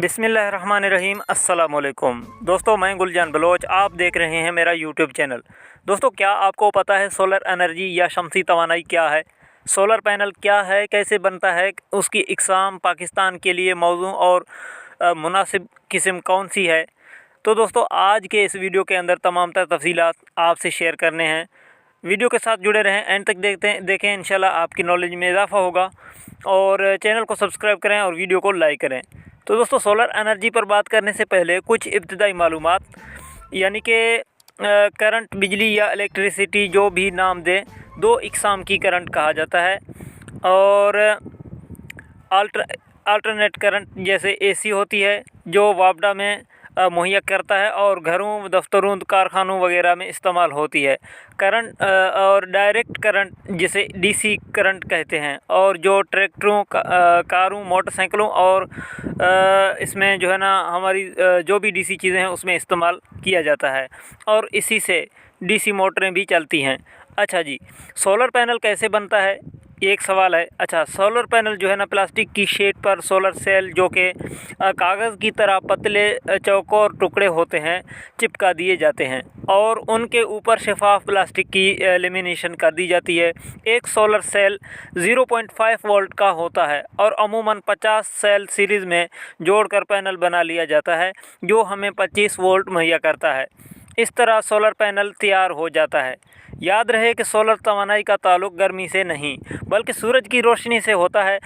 बिस्मिल्लाहिर्रहमानिर्रहीम। अस्सलाम वालेकुम दोस्तों, मैं गुलजान बलोच, आप देख रहे हैं मेरा यूट्यूब चैनल। दोस्तों, क्या आपको पता है सोलर एनर्जी या शमसी तवानाई क्या है? सोलर पैनल क्या है, कैसे बनता है, उसकी इकसाम, पाकिस्तान के लिए मौजू और मुनासिब किस्म कौन सी है? तो दोस्तों, आज के इस वीडियो के अंदर तमाम तर तफसीलात आपसे शेयर करने हैं। वीडियो के साथ जुड़े रहें, एंड तक देखें इंशाल्लाह आपकी नॉलेज में इजाफ़ा होगा। और चैनल को सब्सक्राइब करें और वीडियो को लाइक करें। तो दोस्तों, सोलर एनर्जी पर बात करने से पहले कुछ इब्तदाई मालूमात, यानी कि करंट, बिजली या इलेक्ट्रिसिटी जो भी नाम दें, दो इकसाम की करंट कहा जाता है। और अल्टरनेट करंट जैसे एसी होती है जो वापडा में मुहैया करता है और घरों, दफ्तरों, कारखानों वगैरह में इस्तेमाल होती है। करंट और डायरेक्ट करंट जिसे डीसी करंट कहते हैं, और जो ट्रैक्टरों, कारों, मोटरसाइकिलों और इसमें जो है ना हमारी जो भी डीसी चीज़ें हैं उसमें इस्तेमाल किया जाता है, और इसी से डीसी मोटरें भी चलती हैं। अच्छा जी, सोलर पैनल कैसे बनता है, एक सवाल है। अच्छा, सोलर पैनल जो है ना प्लास्टिक की शीट पर सोलर सेल जो कि कागज़ की तरह पतले चौकोर टुकड़े होते हैं चिपका दिए जाते हैं, और उनके ऊपर शफाफ प्लास्टिक की लेमिनेशन कर दी जाती है। एक सोलर सेल 0.5 वोल्ट का होता है और अमूमन 50 सेल सीरीज़ में जोड़कर पैनल बना लिया जाता है जो हमें 25 वोल्ट मुहैया करता है। इस तरह सोलर पैनल तैयार हो जाता है। याद रहे कि सोलर तवानाई का ताल्लुक गर्मी से नहीं बल्कि सूरज की रोशनी से होता है।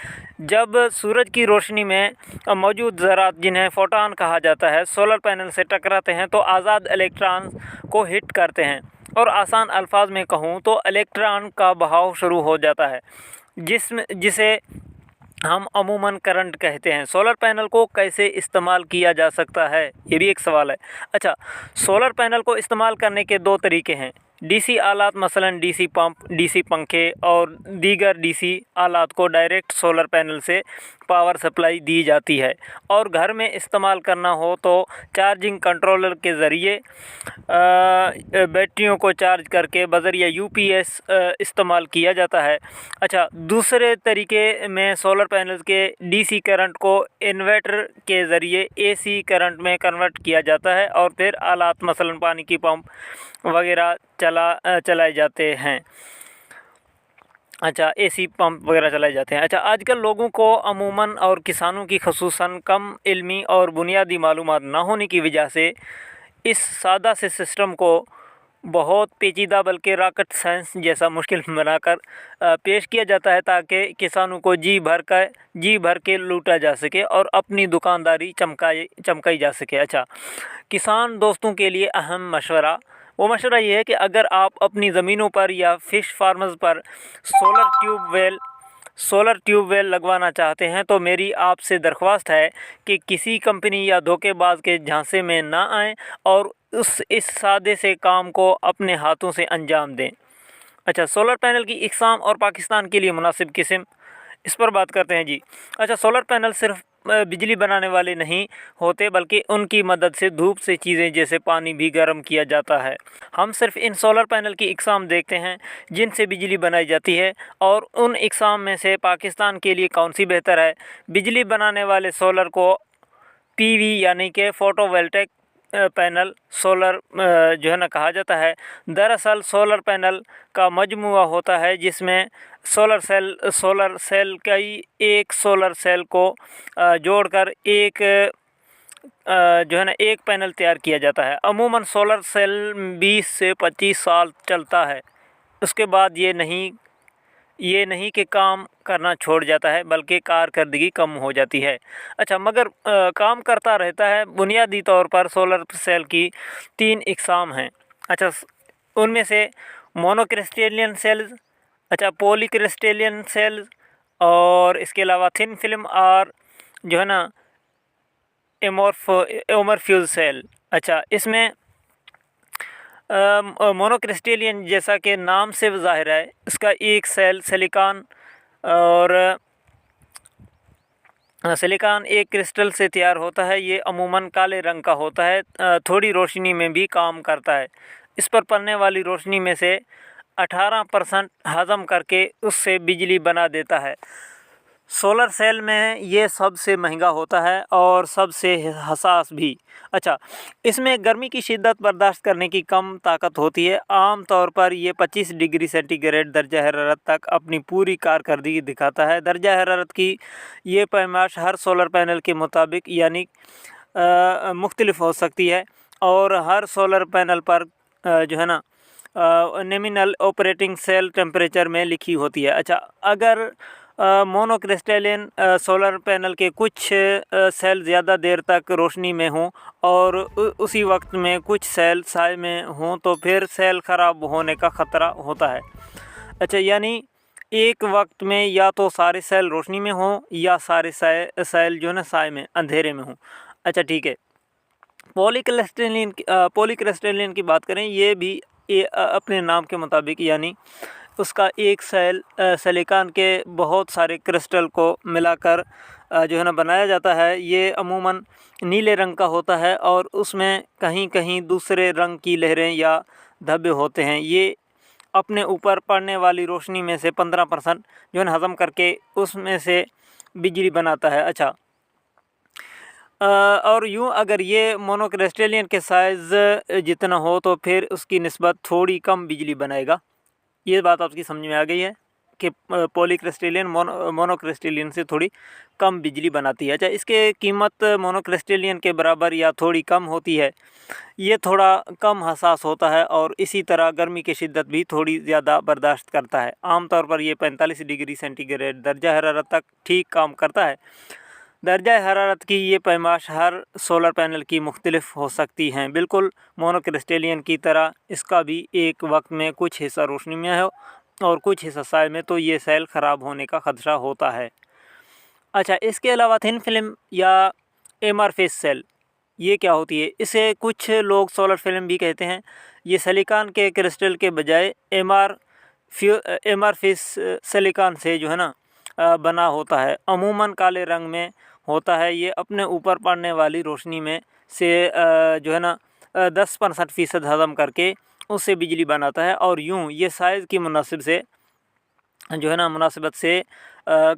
जब सूरज की रोशनी में मौजूद ज़रात, जिन्हें फोटॉन कहा जाता है, सोलर पैनल से टकराते हैं तो आज़ाद इलेक्ट्रॉन को हिट करते हैं, और आसान अल्फाज में कहूँ तो इलेक्ट्रॉन का बहाव शुरू हो जाता है, जिसे हम अमूमन करंट कहते हैं। सोलर पैनल को कैसे इस्तेमाल किया जा सकता है, ये भी एक सवाल है। अच्छा, सोलर पैनल को इस्तेमाल करने के दो तरीके हैं। डीसी आलात मसलन डीसी पंप, डीसी पंखे और दीगर डीसी आलात को डायरेक्ट सोलर पैनल से पावर सप्लाई दी जाती है, और घर में इस्तेमाल करना हो तो चार्जिंग कंट्रोलर के ज़रिए बैटरियों को चार्ज करके बज़रिया यूपीएस इस्तेमाल किया जाता है। अच्छा, दूसरे तरीके में सोलर पैनल के डीसी करंट को इन्वर्टर के ज़रिए एसी करंट में कन्वर्ट किया जाता है, और फिर आलात मसलन पानी की पंप वगैरह चलाए जाते हैं। अच्छा, एसी पंप वगैरह चलाए जाते हैं। अच्छा, आजकल लोगों को अमूमन और किसानों की ख़ुसूसन कम इल्मी और बुनियादी मालूमात ना होने की वजह से इस सादा से सिस्टम को बहुत पेचीदा बल्कि रॉकेट साइंस जैसा मुश्किल बनाकर पेश किया जाता है, ताकि किसानों को जी भर के लूटा जा सके और अपनी दुकानदारी चमकाई जा सके। अच्छा, किसान दोस्तों के लिए अहम मशवरा, वो मशवरा ये है कि अगर आप अपनी ज़मीनों पर या फ़िश फार्म्स पर सोलर ट्यूबवेल लगवाना चाहते हैं तो मेरी आपसे दरख्वास्त है कि किसी कंपनी या धोखेबाज के झांसे में ना आएं और इस सादे से काम को अपने हाथों से अंजाम दें। अच्छा, सोलर पैनल की इकसाम और पाकिस्तान के लिए मुनासिब किस्म, इस पर बात करते हैं जी। अच्छा, सोलर पैनल सिर्फ बिजली बनाने वाले नहीं होते बल्कि उनकी मदद से धूप से चीज़ें जैसे पानी भी गर्म किया जाता है। हम सिर्फ इन सोलर पैनल की इकसाम देखते हैं जिनसे बिजली बनाई जाती है, और उन इकसाम में से पाकिस्तान के लिए कौन सी बेहतर है। बिजली बनाने वाले सोलर को पीवी यानी कि फोटोवोल्टेइक पैनल सोलर जो है ना कहा जाता है। दरअसल सोलर पैनल का मजमुआ होता है जिसमें सोलर सेल कई एक सोलर सेल को जोड़कर एक जो है ना एक पैनल तैयार किया जाता है। अमूमन सोलर सेल 20 से 25 साल चलता है। उसके बाद ये नहीं कि काम करना छोड़ जाता है बल्कि कारकर्दगी कम हो जाती है। अच्छा, मगर काम करता रहता है। बुनियादी तौर पर सोलर सेल की 3 इकसाम हैं। अच्छा, उनमें से मोनोक्रिस्टलियन सेल्स, अच्छा पॉलीक्रिस्टलियन सेल्स, और इसके अलावा थिन फिल्म और जो है ना एमोरफ्यूज सेल। अच्छा, इसमें मोनोक्रिस्टलियन जैसा कि नाम से ज़ाहिर है, इसका एक सेल सिलिकॉन एक क्रिस्टल से तैयार होता है। ये अमूमन काले रंग का होता है, थोड़ी रोशनी में भी काम करता है। इस पर पड़ने वाली रोशनी में से 18% हज़म करके उससे बिजली बना देता है। सोलर सेल में ये सबसे महंगा होता है और सबसे हसास भी। अच्छा, इसमें गर्मी की शिद्दत बर्दाश्त करने की कम ताकत होती है। आम तौर पर ये 25 डिग्री सेंटीग्रेड दर्जा हरारत तक अपनी पूरी कारकर्दगी दिखाता है। दर्जा हरारत की ये पैमाश हर सोलर पैनल के मुताबिक यानी मुख्तलिफ हो सकती है और हर सोलर पैनल पर जो है ना नॉमिनल ऑपरेटिंग सेल टेम्परेचर में लिखी होती है। अच्छा, अगर मोनोक्रिस्टलिन सोलर पैनल के कुछ सेल ज़्यादा देर तक रोशनी में हों और उसी वक्त में कुछ सेल साए में हों तो फिर सेल ख़राब होने का ख़तरा होता है। अच्छा, यानी एक वक्त में या तो सारे सेल रोशनी में हों या सारे सेल जो है ना साए में अंधेरे में हों। अच्छा, ठीक है। पॉलीक्रिस्टलिन की बात करें, ये भी अपने नाम के मुताबिक यानी उसका एक सेल सिलिकॉन के बहुत सारे क्रिस्टल को मिलाकर जो है ना बनाया जाता है। ये अमूमन नीले रंग का होता है और उसमें कहीं कहीं दूसरे रंग की लहरें या धब्बे होते हैं। ये अपने ऊपर पड़ने वाली रोशनी में से 15% जो है ना हज़म करके उसमें से बिजली बनाता है। अच्छा, और यूँ अगर ये मोनोक्रिस्टलिन के साइज़ जितना हो तो फिर उसकी निस्बत थोड़ी कम बिजली बनाएगा। ये बात आपकी समझ में आ गई है कि पॉलीक्रिस्टलिन मोनोक्रिस्टलिन से थोड़ी कम बिजली बनाती है। अच्छा, इसके कीमत मोनोक्रिस्टलिन के बराबर या थोड़ी कम होती है। ये थोड़ा कम हसास होता है और इसी तरह गर्मी की शिद्दत भी थोड़ी ज़्यादा बर्दाश्त करता है। आमतौर पर ये 45 डिग्री सेंटीग्रेड दर्जा हरारत तक ठीक काम करता है। दर्जा हरारत की ये पैमाश हर सोलर पैनल की मुख्तलिफ हो सकती हैं। बिल्कुल मोनोक्रिस्टलिन की तरह इसका भी एक वक्त में कुछ हिस्सा रोशनी में हो और कुछ हिस्सा साए में, तो ये सेल ख़राब होने का ख़दशा होता है। अच्छा, इसके अलावा थिन फिल्म या एमरफेस सेल ये क्या होती है? इसे कुछ लोग सोलर फिल्म भी कहते हैं। ये सिलिकॉन के क्रिस्टल के बजाय एमरफेस सिलिकॉन से जो है ना बना होता है। अमूमन काले रंग में होता है। ये अपने ऊपर पड़ने वाली रोशनी में से जो है ना 10% हज़म करके उससे बिजली बनाता है और यूँ ये साइज़ की मुनासिबत से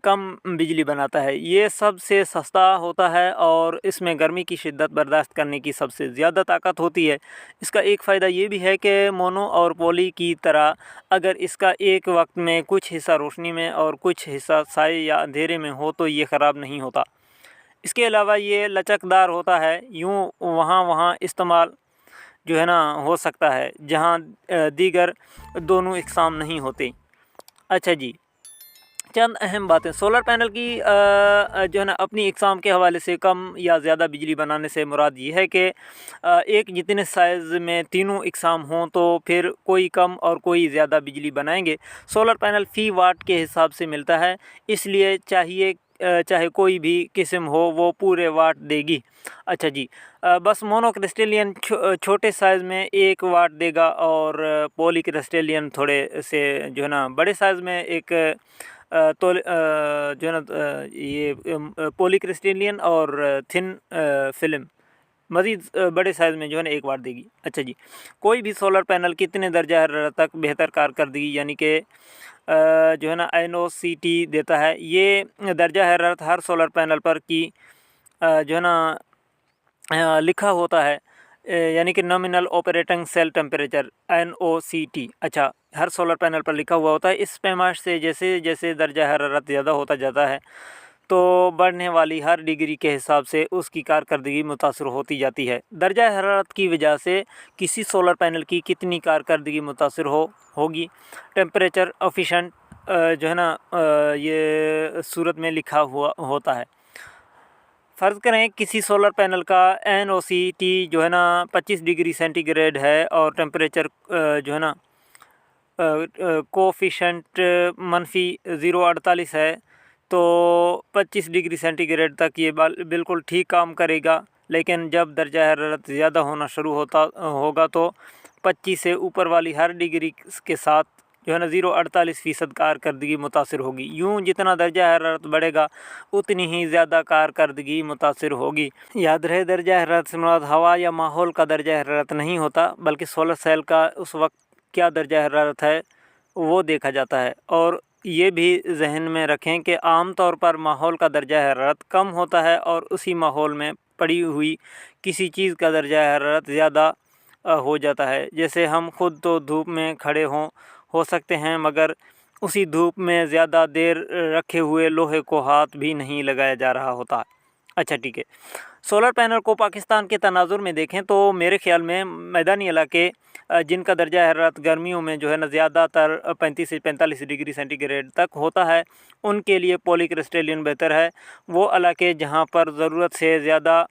कम बिजली बनाता है। ये सबसे सस्ता होता है और इसमें गर्मी की शिद्दत बर्दाश्त करने की सबसे ज़्यादा ताकत होती है। इसका एक फ़ायदा ये भी है कि मोनो और पॉली की तरह अगर इसका एक वक्त में कुछ हिस्सा रोशनी में और कुछ हिस्सा साए या अंधेरे में हो तो ये ख़राब नहीं होता। इसके अलावा ये लचकदार होता है, यूँ वहाँ इस्तेमाल जो है ना हो सकता है जहाँ दीगर दोनों इकसाम नहीं होते। अच्छा जी, चंद अहम बातें। सोलर पैनल की जो है ना अपनी इकसाम के हवाले से कम या ज़्यादा बिजली बनाने से मुराद ये है कि एक जितने साइज़ में तीनों इकसाम हों तो फिर कोई कम और कोई ज़्यादा बिजली बनाएंगे। सोलर पैनल फ़ी वाट के हिसाब से मिलता है, इसलिए चाहे कोई भी किस्म हो वो पूरे वाट देगी। अच्छा जी, बस मोनोक्रिस्टलिन छोटे साइज़ में 1 वाट देगा और पॉलीक्रिस्टलिन थोड़े से जो है ना बड़े साइज़ में एक तो जो है ना ये पॉलीक्रिस्टलिन और थिन फिल्म मज़ीद बड़े साइज़ में जो है ना 1 वाट देगी। अच्छा जी, कोई भी सोलर पैनल कितने दर्जा हरारत तक बेहतर कारकर्दगी यानी कि जो है ना NOCT देता है। ये दर्जा हरारत हर सोलर पैनल पर की जो है ना लिखा होता है यानी कि nominal operating cell temperature NOCT। अच्छा, हर सोलर पैनल पर लिखा हुआ होता है। इस पैमाश से जैसे जैसे दर्जा हरारत ज़्यादा होता जाता है तो बढ़ने वाली हर डिग्री के हिसाब से उसकी कारकर्दगी मुतासर होती जाती है। दर्जा हरारत की वजह से किसी सोलर पैनल की कितनी कारकर्दगी मुतासर होगी टेम्परेचर एफिशिएंट जो है ना ये सूरत में लिखा हुआ होता है। फ़र्ज़ करें किसी सोलर पैनल का NOCT जो है ना 25 डिग्री सेंटीग्रेड है और टेम्परेचर जो है ना कोफिशेंट -0.48 है, तो 25 डिग्री सेंटीग्रेड तक ये बिल्कुल ठीक काम करेगा। लेकिन जब दर्जा हरारत ज़्यादा होना शुरू होगा तो 25 से ऊपर वाली हर डिग्री के साथ जो है ना 0.48% कारकर्दगी मुतासर होगी। यूँ जितना दर्जा हरारत बढ़ेगा उतनी ही ज़्यादा कारकर्दगी मुतासर होगी। याद रहे, दर्जा हरारत से मुराद हवा या माहौल का दर्जा हरारत नहीं होता, बल्कि सोलर सेल का उस वक्त क्या दर्जा हरारत है वो देखा जाता है। और ये भी जहन में रखें कि आम तौर पर माहौल का दर्जा हरारत कम होता है और उसी माहौल में पड़ी हुई किसी चीज़ का दर्जा हरारत ज़्यादा हो जाता है। जैसे हम खुद तो धूप में खड़े हो सकते हैं, मगर उसी धूप में ज़्यादा देर रखे हुए लोहे को हाथ भी नहीं लगाया जा रहा होता। अच्छा ठीक है। सोलर पैनल को पाकिस्तान के तनाजुर में देखें तो मेरे ख़्याल में मैदानी इलाके जिनका दर्जा हरारत गर्मियों में जो है ना ज़्यादातर 35 से 45 डिग्री सेंटीग्रेड तक होता है, उनके लिए पॉलीक्रिस्टलिन बेहतर है। वो इलाके जहाँ पर ज़रूरत से ज़्यादा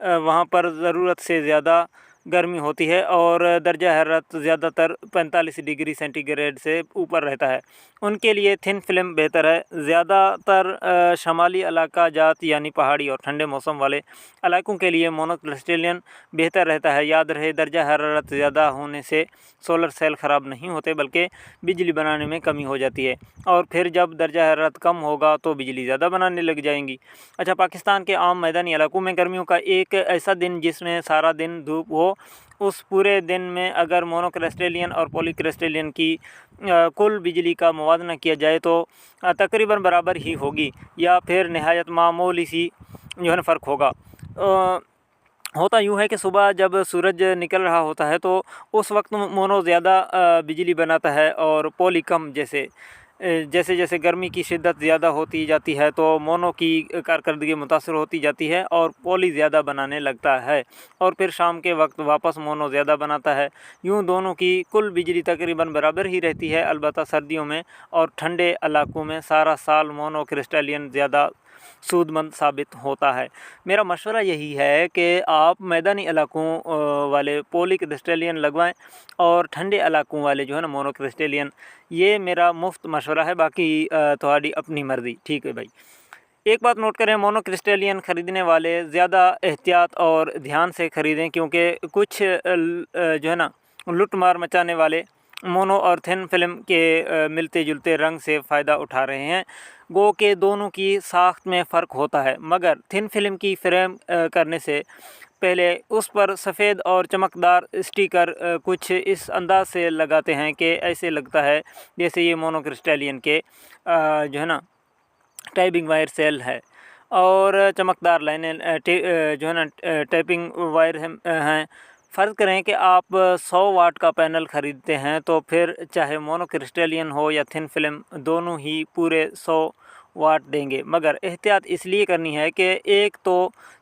वहाँ पर ज़रूरत से ज़्यादा गर्मी होती है और दर्जा हरारत ज़्यादातर 45 डिग्री सेंटीग्रेड से ऊपर रहता है, उनके लिए थिन फिल्म बेहतर है। ज़्यादातर शमाली इलाका जात यानी पहाड़ी और ठंडे मौसम वाले इलाकों के लिए मोनोक्रिस्टलियन बेहतर रहता है। याद रहे, दर्जा हरारत ज़्यादा होने से सोलर सेल ख़राब नहीं होते बल्कि बिजली बनाने में कमी हो जाती है, और फिर जब दर्जा हरारत कम होगा तो बिजली ज़्यादा बनाने लग जाएंगी। अच्छा, पाकिस्तान के आम मैदानी इलाकों में गर्मियों का एक ऐसा दिन जिसमें सारा दिन धूप हो, उस पूरे दिन में अगर मोनोक्रिस्टलियन और पॉलीक्रिस्टलियन की कुल बिजली का मुवाजना किया जाए तो तकरीबन बराबर ही होगी, या फिर नहायत मामूली सी जो है ना फ़र्क होगा। होता यूँ है कि सुबह जब सूरज निकल रहा होता है तो उस वक्त मोनो ज़्यादा बिजली बनाता है और पॉली कम। जैसे जैसे गर्मी की शिद्दत ज़्यादा होती जाती है तो मोनो की कारकर्दगी मुतासर होती जाती है और पॉली ज़्यादा बनाने लगता है, और फिर शाम के वक्त वापस मोनो ज़्यादा बनाता है। यूँ दोनों की कुल बिजली तकरीबन बराबर ही रहती है। अलबत्ता सर्दियों में और ठंडे इलाकों में सारा साल मोनो क्रिस्टलियन ज़्यादा सूदमंद साबित होता है। मेरा मशवरा यही है कि आप मैदानी इलाकों वाले पॉलीक्रिस्टलियन लगवाएं और ठंडे इलाकों वाले जो है ना मोनोक्रिस्टलियन। ये मेरा मुफ्त मशवरा है, बाकी तुम्हारी अपनी मर्ज़ी। ठीक है भाई। एक बात नोट करें, मोनोक्रिस्टलियन ख़रीदने वाले ज़्यादा एहतियात और ध्यान से ख़रीदें, क्योंकि कुछ जो है ना लूट मार मचाने वाले मोनो और थिन फिल्म के मिलते जुलते रंग से फ़ायदा उठा रहे हैं। गो के दोनों की साख्त में फ़र्क होता है, मगर थिन फिल्म की फ्रेम करने से पहले उस पर सफ़ेद और चमकदार स्टिकर कुछ इस अंदाज से लगाते हैं कि ऐसे लगता है जैसे ये मोनोक्रिस्टलियन के जो है ना टाइपिंग वायर सेल है, और चमकदार लाइनें जो है ना टाइपिंग वायर हैं। फ़र्ज़ करें कि आप 100 वाट का पैनल ख़रीदते हैं तो फिर चाहे मोनोक्रिस्टलियन हो या थिन फिल्म, दोनों ही पूरे 100 वाट देंगे। मगर एहतियात इसलिए करनी है कि एक तो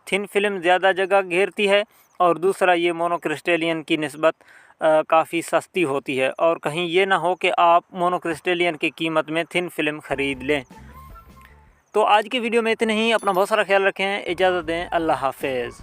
थिन फिल्म ज़्यादा जगह घेरती है और दूसरा ये मोनोक्रिस्टलियन की निस्बत काफ़ी सस्ती होती है, और कहीं ये ना हो कि आप मोनोक्रिस्टलियन की कीमत में थिन फिल्म ख़रीद लें। तो आज की वीडियो में इतने ही। अपना बहुत सारा ख्याल रखें, इजाज़त दें, अल्लाह हाफ़िज़।